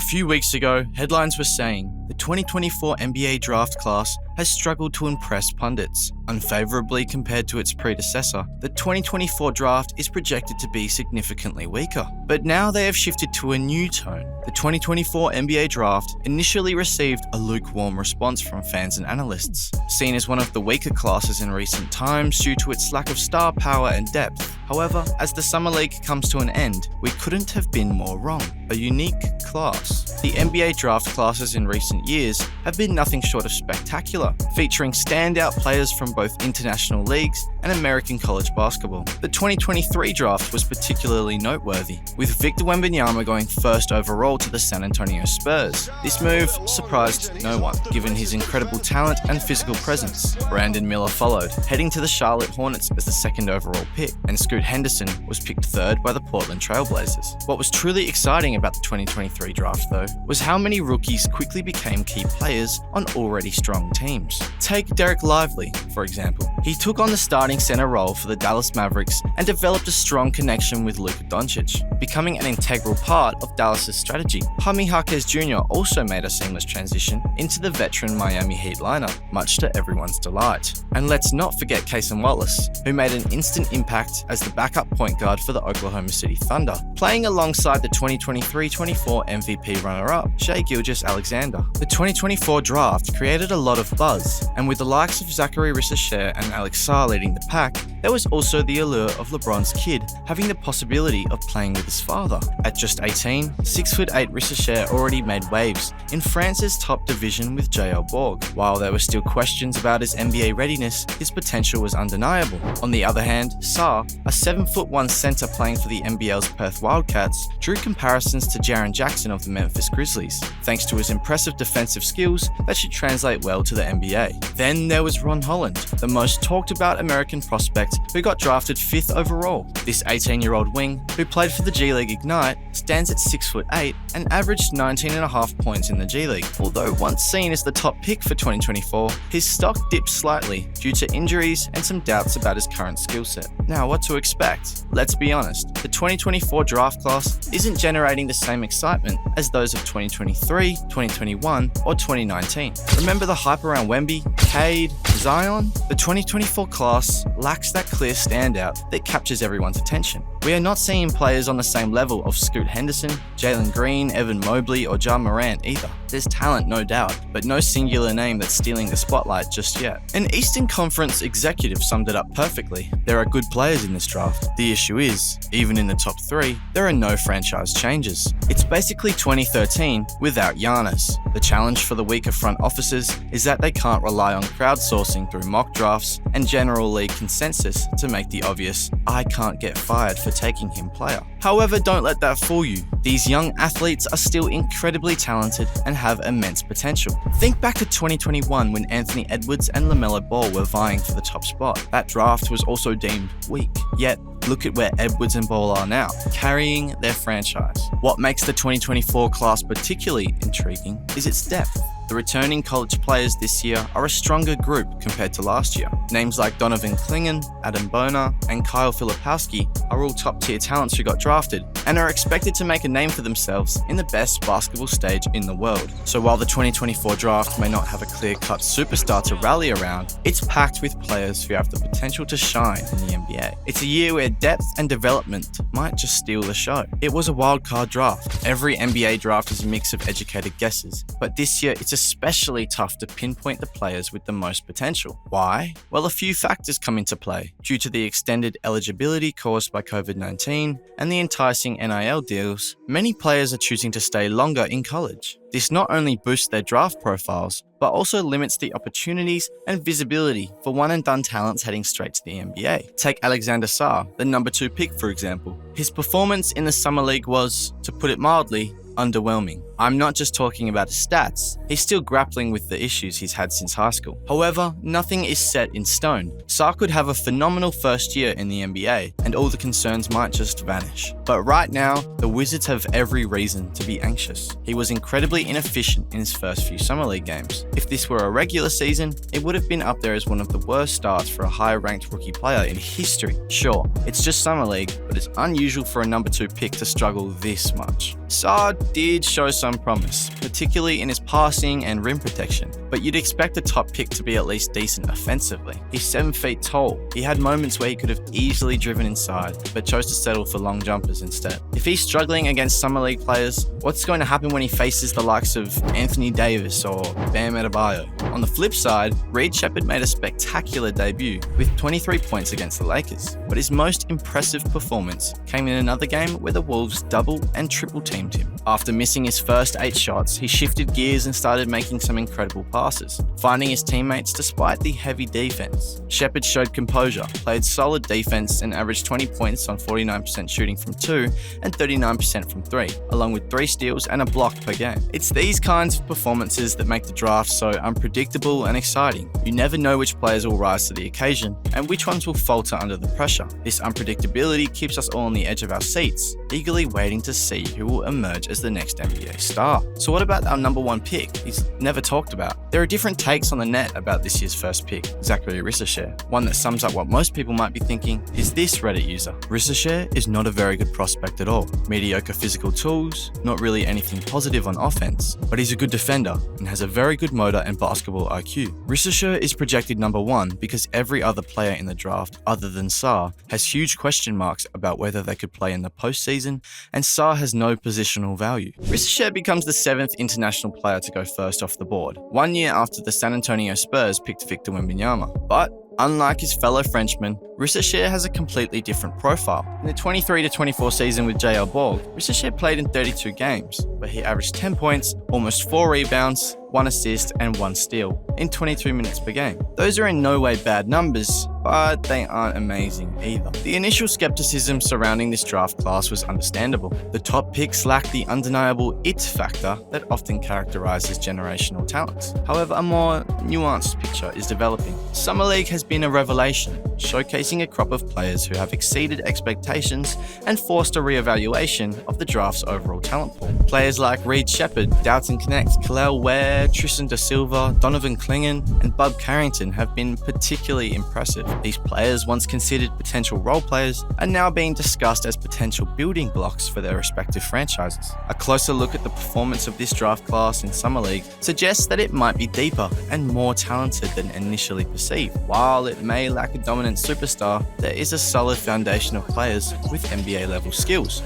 few weeks ago, headlines were saying the 2024 NBA draft class has struggled to impress pundits. Unfavorably compared to its predecessor, the 2024 draft is projected to be significantly weaker. But now they have shifted to a new tone. The 2024 NBA draft initially received a lukewarm response from fans and analysts, seen as one of the weaker classes in recent times due to its lack of star power and depth. However, as the Summer League comes to an end, we couldn't have been more wrong. A unique class. The NBA draft classes in recent years have been nothing short of spectacular, featuring standout players from both international leagues and American college basketball. The 2023 draft was particularly noteworthy, with Victor Wembanyama going first overall to the San Antonio Spurs. This move surprised no one, given his incredible talent and physical presence. Brandon Miller followed, heading to the Charlotte Hornets as the second overall pick, and Scoot Henderson was picked third by the Portland Trail Blazers. What was truly exciting about the 2023 draft, though, was how many rookies quickly became key players on already strong teams. Take Derek Lively, for example. He took on the starting center role for the Dallas Mavericks and developed a strong connection with Luka Doncic, becoming an integral part of Dallas's strategy. Jaime Jaquez Jr. also made a seamless transition into the veteran Miami Heat lineup, much to everyone's delight. And let's not forget Cason Wallace, who made an instant impact as the backup point guard for the Oklahoma City Thunder, playing alongside the 2023-24 MVP runner-up, Shai Gilgeous-Alexander. The 2024 draft created a lot of buzz, and with the likes of Zachary Rissacher and Alex Sarr leading the pack, there was also the allure of LeBron's kid having the possibility of playing with his father. At just 18, 6'8" Rissacher already made waves in France's top division with JL Borg. While there were still questions about his NBA readiness, his potential was undeniable. On the other hand, Sarr, a 7'1" center playing for the NBL's Perth Wildcats, drew comparisons to Jaren Jackson of the Memphis Grizzlies, thanks to his impressive defensive skills that should translate well to the NBA. Then there was Ron Holland, the most talked about American prospect who got drafted 5th overall. This 18-year-old wing, who played for the G League Ignite, stands at 6'8" and averaged 19.5 points in the G League. Although once seen as the top pick for 2024, his stock dipped slightly due to injuries and some doubts about his current skill set. Now, what to expect? Let's be honest, the 2024 draft class isn't generating the same excitement as those of 2023, 2021, or 2019. Remember the hype around Wemby, Cade, Zion? The 2024 class lacks that clear standout that captures everyone's attention. We are not seeing players on the same level of Scoot Henderson, Jalen Green, Evan Mobley, or Ja Morant either. There's talent, no doubt, but no singular name that's stealing the spotlight just yet. An Eastern Conference executive summed it up perfectly. There are good players in this draft. The issue is, even in the top 3, there are no franchise changes. It's basically 2013 without Giannis. The challenge for the weaker front offices is that they can't rely on crowdsourcing through mock drafts and general league consensus to make the obvious "I can't get fired for taking him" player. However, don't let that fool you. These young athletes are still incredibly talented and have immense potential. Think back to 2021 when Anthony Edwards and LaMelo Ball were vying for the top spot. That draft was also deemed weak. Yet, look at where Edwards and Ball are now, carrying their franchise. What makes the 2024 class particularly intriguing is its depth. The returning college players this year are a stronger group compared to last year. Names like Donovan Clingan, Adam Boner, and Kyle Filipowski are all top-tier talents who got drafted and are expected to make a name for themselves in the best basketball stage in the world. So while the 2024 draft may not have a clear-cut superstar to rally around, it's packed with players who have the potential to shine in the NBA. It's a year where depth and development might just steal the show. It was a wildcard draft. Every NBA draft is a mix of educated guesses, but this year it's especially tough to pinpoint the players with the most potential. Why? Well, a few factors come into play. Due to the extended eligibility caused by COVID-19 and the enticing NIL deals, many players are choosing to stay longer in college. This not only boosts their draft profiles, but also limits the opportunities and visibility for one-and-done talents heading straight to the NBA. Take Alexander Sarr, the number 2 pick, for example. His performance in the Summer League was, to put it mildly, underwhelming. I'm not just talking about his stats, he's still grappling with the issues he's had since high school. However, nothing is set in stone. Sarr could have a phenomenal first year in the NBA, and all the concerns might just vanish. But right now, the Wizards have every reason to be anxious. He was incredibly inefficient in his first few Summer League games. If this were a regular season, it would have been up there as one of the worst starts for a high-ranked rookie player in history. Sure, it's just Summer League, but it's unusual for a number 2 pick to struggle this much. Sarr did show some some promise, particularly in his passing and rim protection, but you'd expect a top pick to be at least decent offensively. He's 7 feet tall. He had moments where he could have easily driven inside, but chose to settle for long jumpers instead. If he's struggling against Summer League players, what's going to happen when he faces the likes of Anthony Davis or Bam Adebayo? On the flip side, Reed Sheppard made a spectacular debut with 23 points against the Lakers, but his most impressive performance came in another game where the Wolves double and triple teamed him. After missing his first 8 shots, he shifted gears and started making some incredible passes, finding his teammates despite the heavy defense. Sheppard showed composure, played solid defense, and averaged 20 points on 49% shooting from 2 and 39% from 3, along with 3 steals and a block per game. It's these kinds of performances that make the draft so unpredictable and exciting. You never know which players will rise to the occasion and which ones will falter under the pressure. This unpredictability keeps us all on the edge of our seats, eagerly waiting to see who will emerge as the next NBA star. So what about our number 1 pick? He's never talked about. There are different takes on the net about this year's first pick, Zachary Risasher. One that sums up what most people might be thinking is this Reddit user: Risasher is not a very good prospect at all. Mediocre physical tools, not really anything positive on offense, but he's a good defender and has a very good motor and basketball IQ. Risasher is projected number 1 because every other player in the draft other than Sarr has huge question marks about whether they could play in the postseason, and Sarr has no positional value. Risasher becomes the 7th international player to go first off the board, 1 year after the San Antonio Spurs picked Victor Wembanyama. But unlike his fellow Frenchman, Risasher has a completely different profile. In the 23-24 season with JL Ball, Risasher played in 32 games, where he averaged 10 points, almost 4 rebounds, 1 assist and 1 steal in 22 minutes per game. Those are in no way bad numbers, but they aren't amazing either. The initial skepticism surrounding this draft class was understandable. The top picks lacked the undeniable it factor that often characterizes generational talents. However, a more nuanced picture is developing. Summer League has been a revelation, showcasing a crop of players who have exceeded expectations and forced a re-evaluation of the draft's overall talent pool. Players like Reed Sheppard, Dalton Knecht, Kel'el Ware, Tristan da Silva, Donovan Clingan, and Bub Carrington have been particularly impressive. These players, once considered potential role players, are now being discussed as potential building blocks for their respective franchises. A closer look at the performance of this draft class in Summer League suggests that it might be deeper and more talented than initially perceived. While it may lack a dominant superstar, there is a solid foundation of players with NBA-level skills.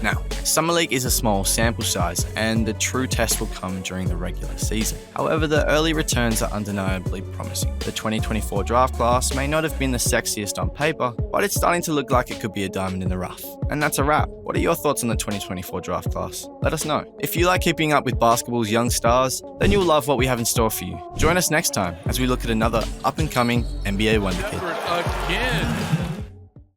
Now, Summer League is a small sample size, and the true test will come during the regular season. However, the early returns are undeniably promising. The 2024 draft class may not have been the sexiest on paper, but it's starting to look like it could be a diamond in the rough. And that's a wrap. What are your thoughts on the 2024 draft class? Let us know. If you like keeping up with basketball's young stars, then you'll love what we have in store for you. Join us next time as we look at another up-and-coming NBA wonder kid. Again.